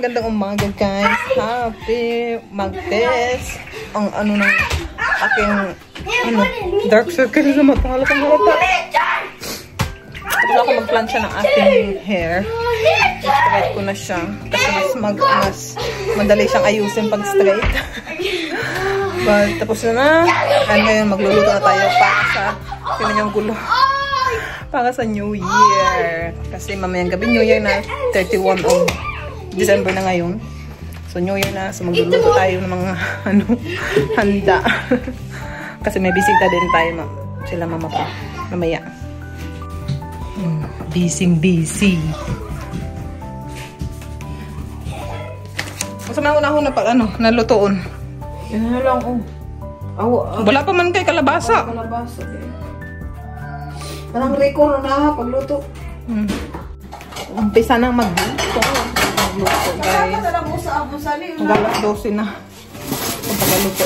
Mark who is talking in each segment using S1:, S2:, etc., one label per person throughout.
S1: magandang umaga guys. Happy mag-test ang ano ng aking dark circle sa mata. Halatang halata. Tapos ako mag-plancha ng aking hair. Straight ko na siya. Kasi mas madali siyang ayusin pag straight. But tapos na. And ngayon magluluto na tayo para sa pinanyang gulo. Para sa New Year. Kasi mamayang gabi New Year na 31 of December na ngayon. So New Year na. So magluluto tayo ng mga handa. Kasi may bisita din tayo. Sila mama pa. Mamaya. Busy. Masa may una-una pa nalutoon.
S2: Yan na lang
S1: Wala pa man kay kalabasa.
S2: Kalabasa eh. Parang record na pagluto.
S1: Umpisa nang magluto. Guys. Galas 12 na. Pagluto.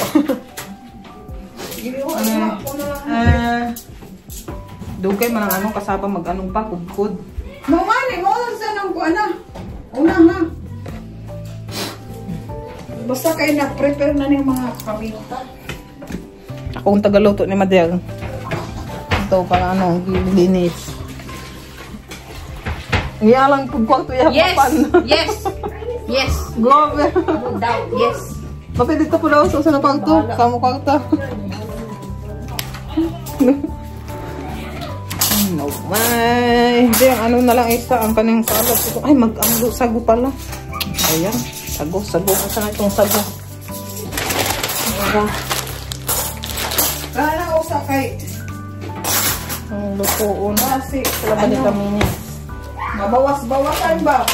S1: Dugay man ang kasaba mag-anong pa kudkod.
S2: Mo sa nang kuana. Una ha. Basta kayo na-prepare na ng mga paminta.
S1: Akong tagaluto ni Madel. Ito para linis. Iyalang pagkwarto yapapan.
S2: Yes.
S1: Grabe.
S2: No doubt. Yes.
S1: Bakit dito po daw sa kwarto? Kamo kwarto. No, may. Hindi, ang na lang isa. Ang kanang salad. Ay, sago pala. Ayan. Sago. Asa na itong sago?
S2: Kaya na usa kay
S1: ang lutoon.
S2: kasi
S1: Sila ba ni kami niya?
S2: mabawas-bawasan ba?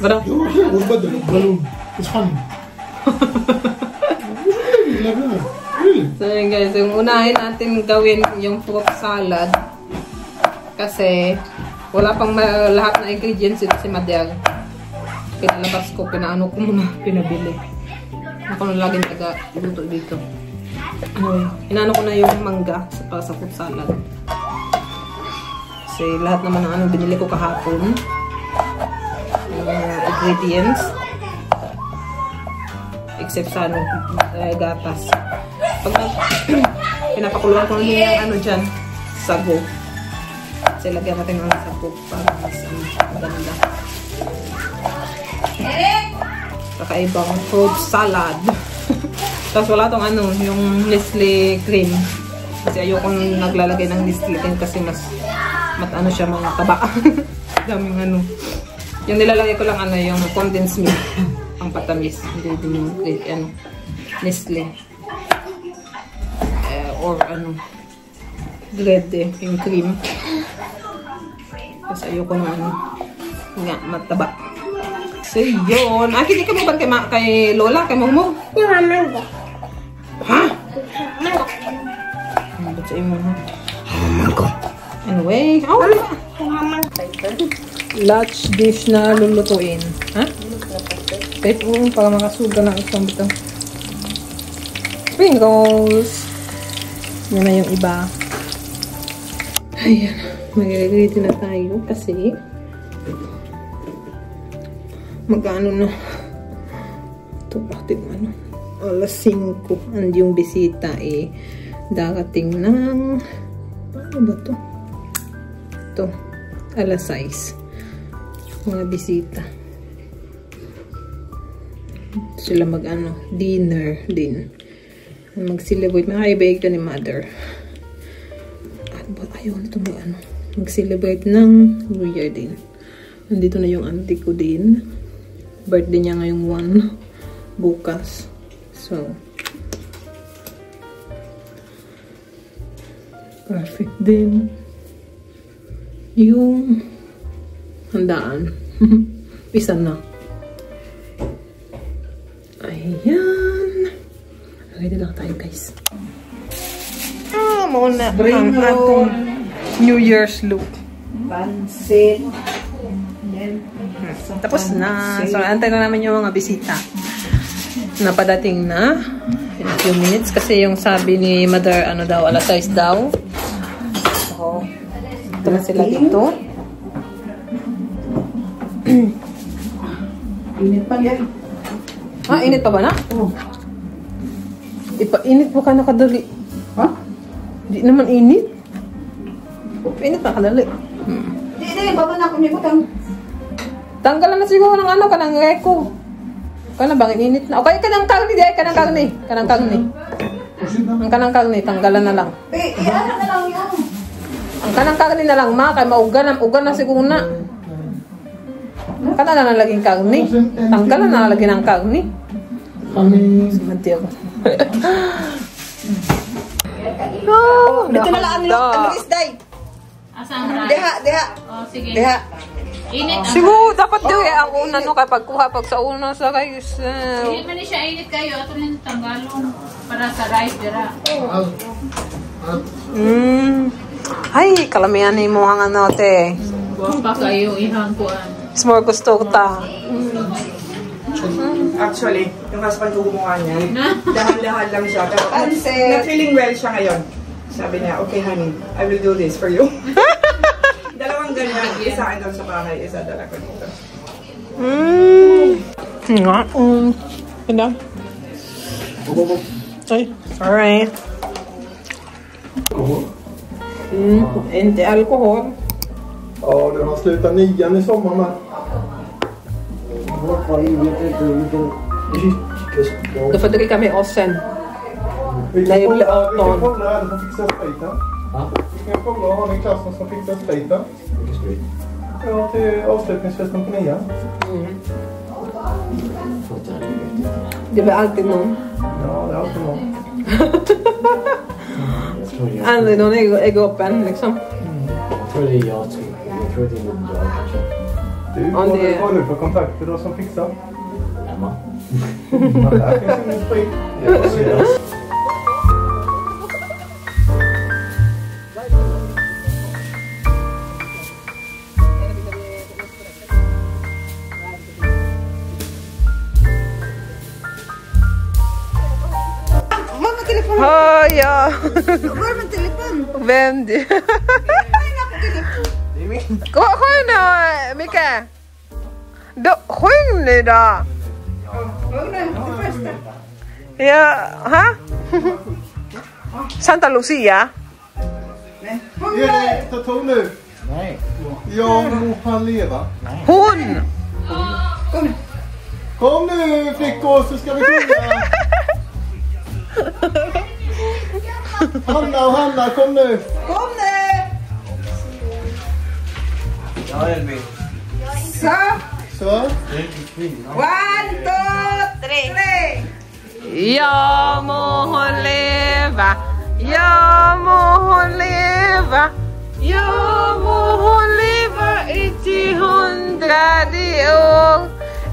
S1: Bro?
S3: It's funny.
S1: So yun guys, yung unahin natin gawin yung fruit salad. Kasi wala pang lahat na ingredients ito si Madel. Pinalabas ko, pinaano ko muna, pinabili. Ako na laging taga-luto dito. Inano ko na yung mangga para sa fruit salad. Kasi lahat naman ng binili ko kahapon. Yung ingredients. Except sa gatas. Pag pinapakuluan ko na yung dyan, sago. Kasi lagyan natin ng sago para mas maganda. Kakaibang fruit salad. Tapos wala tong yung Nestle cream. Kasi ayokong naglalagay ng Nestle cream kasi mas siya mga taba. Daming Yung nilalagay ko lang yung condensed milk. Ang patamis. Hindi din yung Nestle. Or Grede, yung cream. Kasi ayoko nga mataba. So yun. Hindi ka mo ba kay Lola? Kay Momo?
S4: Yung mangga.
S1: Ha? Ba't sa imo na? Anyway. Lunch dish na lulutuin. Ha? Pepper para makasuga ng isang bito. Spring rolls. Yan na yung iba. Ayan. Mag-ready na tayo kasi mag-ano na ito pati alas 5 and yung bisita darating ng ano ba to? Ito alas 6 mga bisita sila dinner din mag-celebrate makaibaig ka ni mother ayaw na itong mag-celebrate ng New Year din. Nandito na yung auntie ko din. Birthday niya ngayong 1 bukas. So, perfect din yung handaan. Pisa na. Ayan. Ready lang tayo guys. Muna ang atong New Year's look.
S2: Pansit.
S1: Tapos na. So, antay na namin yung mga bisita. Napadating na. In a few minutes. Kasi yung sabi ni Mother, alas 6 daw. So, ito na sila dito.
S2: Init pa yan.
S1: Ha? Init pa ba na?
S2: Oh.
S1: Ipa-init mo ka na kadali.
S2: Ha?
S1: Di naman init. Init na kadali.
S2: Hindi, baba na ako niya butang.
S1: Tanggalan na siguro ng ano, kanang reko. Kana bang init na. Okay, kanang karni di ay kanang karni. Kanang karni. Ang kanang karni, tanggalan na lang.
S2: Ano na lang yan?
S1: Ang kanang karni na lang, ma, kay maugan na siguro na. Kana na laging karni. Tanggalan na lagi ng karni.
S3: Kami...
S1: Manti ako. Oh, dito na lang ang look. Ano is day?
S4: Asang rice?
S1: Deha.
S4: Oh, sige.
S1: Deha.
S4: Init ang
S1: Siguro dapat daw ang una no kay pagkuha pag sa una sa rice.
S4: Hindi man ni siya init kayo. Ato rin tanggalon para sa rice dira.
S1: Ay, kalamihan ni mo ang ano te.
S4: Buwan pa kayo ihang kuan.
S1: Small gusto ko ta.
S5: Actually, yung husband ko gumawa niyan. Dahan-dahan lang siya. Pero
S1: Pansit.
S5: na-feeling well siya ngayon. Sabi niya, okay honey, I will do this for you. Dalawang ganyan. Isa akin doon sa bahay, isa dala ko dito.
S1: Nga. Ganda. Ay, sorry. Inte alkohol.
S3: Ja, den har slutat 9 i sommar med.
S1: Då får dricka med ossen.
S3: Vi
S1: Nej,
S3: kan
S1: det blir
S3: kolla,
S1: 18.
S3: är det som fixar spriten. Vi kan kolla, har ni klassen som fixar spriten? Ja, till avslutningsfesten på 9.
S1: Det blir alltid någon.
S3: Ja, det är alltid någon.
S1: Aldrig någon är öppen liksom.
S6: Jag tror det är jag. Jag tror det är nog jag kanske.
S3: Du,
S1: Om det-
S3: vad har du för kontakter då som fixar?
S6: Emma.
S3: Ja, där finns ingen sprit.
S2: Mamma, telefon.
S1: Oh, ja.
S2: Var med telefon?
S1: Vem du? Sjung då, Micke. Sjung nu då. Ja, ha? Santa Lucia?
S3: Erik, ta ton nu.
S6: Nej.
S3: Ja, må han leva.
S1: Hon!
S3: Kom nu flickor så ska vi sjunga. Hanna och Hanna, kom nu.
S2: Kom nu!
S6: Ja, Elvin.
S2: Så,
S3: Så.
S2: 1, 2, 3.
S1: Ja må hon leva, ja må hon leva, ja må hon leva i 100 år.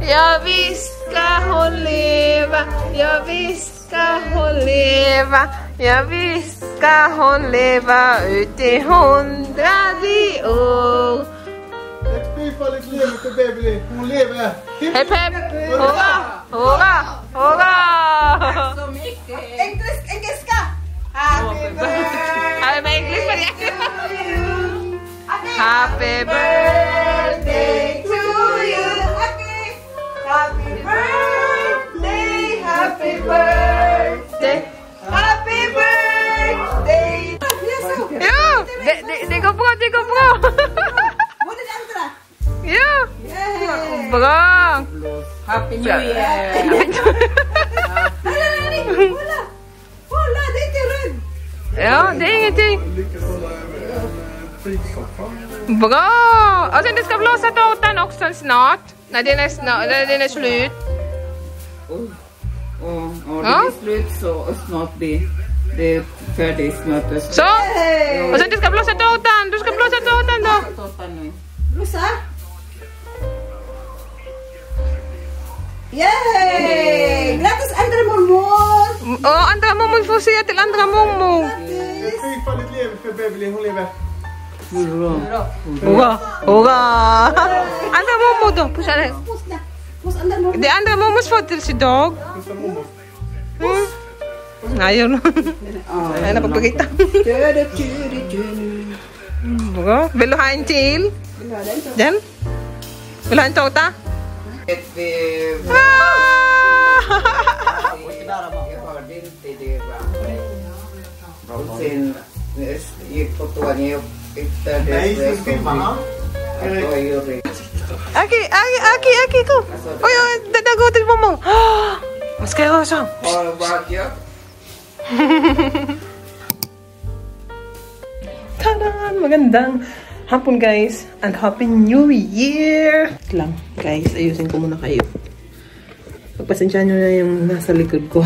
S1: Ja visst ska hon leva, ja visst ska hon leva, ja visst ska hon leva ut i 100 år.
S3: Ett fyrfaldigt lever för Beverly. Hon lever.
S1: Hepp hepp, hurra, hurra, hurra!
S2: Engelska. Happy birthday.
S1: Har med English på det?
S2: Happy
S1: Happy birthday!
S2: birthday to you. Happy birthday. Happy birthday. Happy birthday.
S1: Ja, det går bra, det går bra.
S2: Både det andra.
S1: Ja,
S2: Yay.
S1: bra.
S5: Happy New Year!
S2: Kolla, det är inte röd.
S1: Ja, det är ingenting.
S3: Lyckas hålla över en frysoppa.
S1: Bra. Och sen du ska blåsa tårtan också snart. När den är slut.
S5: Och
S1: Ja.
S5: det är slut så snart det är färdigt snart.
S1: Så. Och sen du ska blåsa tårtan. Du ska blåsa tårtan då.
S2: Blusa. Yay! Grattis andra mormor.
S1: Och andra mormor får säga till andra mormor.
S3: Ett fyrfaldigt lever för Beverly. Hon lever.
S1: Hurra, hurra. Andra mormor då. Pussa det.
S2: Hos andra mormor.
S1: Det är andra mormors födelsedag.
S3: Pussa mormor.
S1: Nej, jag är på Birgitta. Bra. Vill du ha en till? Den? Wala ang tota? Aki ko. Oy, dadagutin mo mo. Mas kayo siya. Tadaan! Magandang hapon guys. And Happy New Year! Lang guys, ayusin ko muna kayo. Pagpasensya nyo na yung nasa likod ko.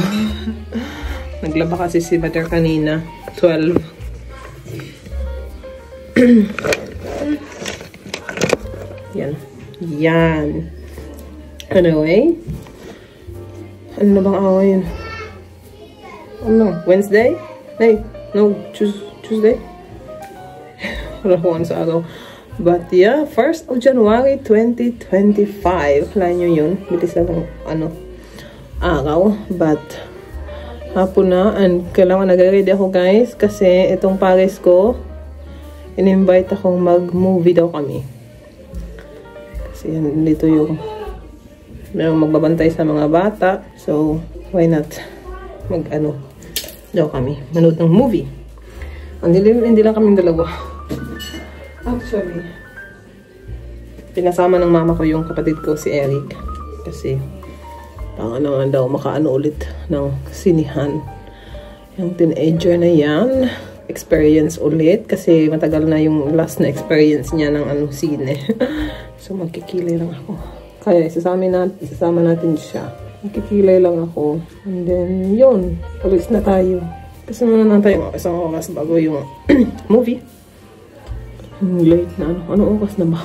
S1: Naglaba kasi si Butter kanina. 12. Yan. Anyway. Ano na bang away yun? Ano? Wednesday? Hey, no, Tuesday? Wala ko sa araw. But yeah, 1st of January 2025. Wala nyo yun. Bilis lang araw. But, hapon na. And kailangan nag-ready ako guys. Kasi itong Paris ko, in-invite akong mag-movie daw kami. Kasi yan, dito yung merong magbabantay sa mga bata. So, why not daw kami. Manood ng movie. Hindi lang kaming dalawa. Actually, pinasama ng mama ko yung kapatid ko, si Eric. Kasi, naman daw makaano ulit ng sinihan. Yung teenager na yan, experience ulit. Kasi matagal na yung last na experience niya ng sine. So, magkikilay lang ako. Kaya, isasama natin siya. Magkikilay lang ako. And then, yun. Alis na tayo. Kasi muna na tayo isang oras bago yung movie. Late na. Anong oras na ba?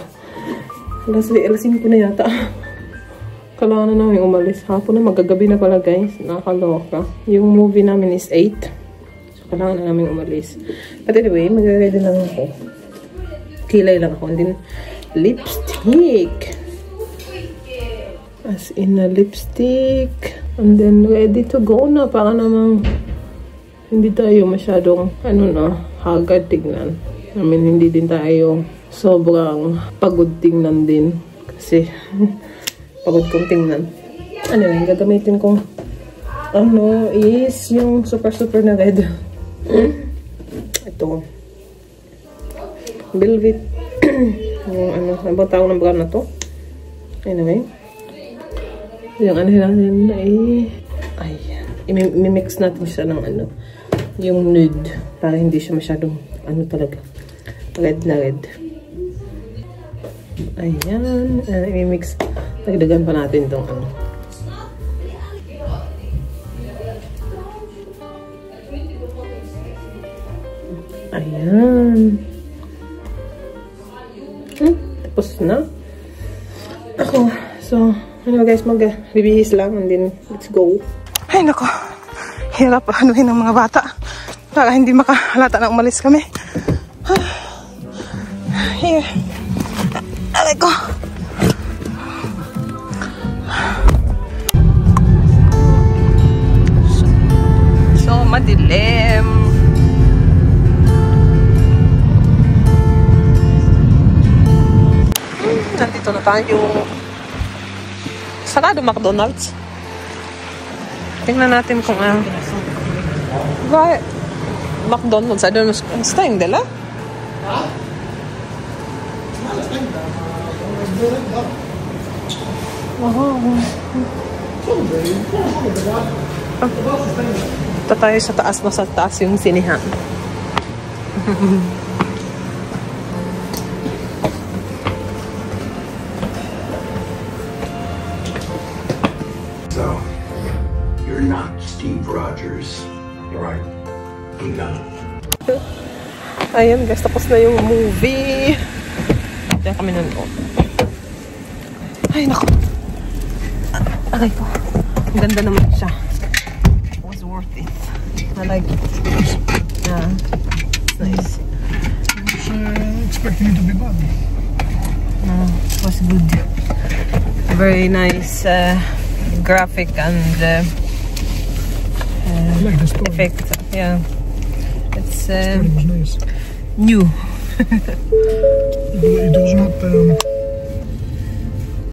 S1: Alas 5 na yata. Kailangan na namin umalis. Hapon na, magagabi na pala guys. Nakakaloka. Yung movie namin is 8. So, kailangan na namin umalis. But anyway, mag-ready lang ako. Kilay lang ako. And then, lipstick. As in a lipstick. And then, ready to go na. Para namang hindi tayo masyadong, hagad tignan. I mean, hindi din tayo sobrang pagod tingnan din. Kasi, pagod kong tingnan. Anyway, gagamitin kong, is yung super na red. Ito. Velvet. Yung ano bang tawag ng brand na to? Anyway. Yung natin ay ayan. I-mix natin siya ng yung nude. Para hindi siya masyadong talaga. Red na red. Ayan. I-mix. Dagdagan pa natin itong Ayan. Tapos na. Ako. So, guys, mag-bibihis lang and then let's go. Ay, nako. Hirap ng mga bata. Para hindi makahalata na umalis kami. Here. Aray ko. So, madilim. Nandito na tayo. Sarado McDonald's. Tingnan natin kung McDonald's. I don't know. Está yung dala? Ito tayo sa taas. Nasa taas yung sinihan.
S7: So, you're not Steve Rogers. Right. I'm not.
S1: Ayan guys, tapos na yung movie. Diyan kami nanood. Ay, naku. Aray ko. Ang ganda naman siya. It was worth it. I like it. Yeah. It's nice.
S3: I was expecting it to be bad.
S1: No, it was good. Very nice graphic and
S3: I like the story.
S1: effect. Yeah. It's
S3: The story was nice.
S1: new.
S3: It was not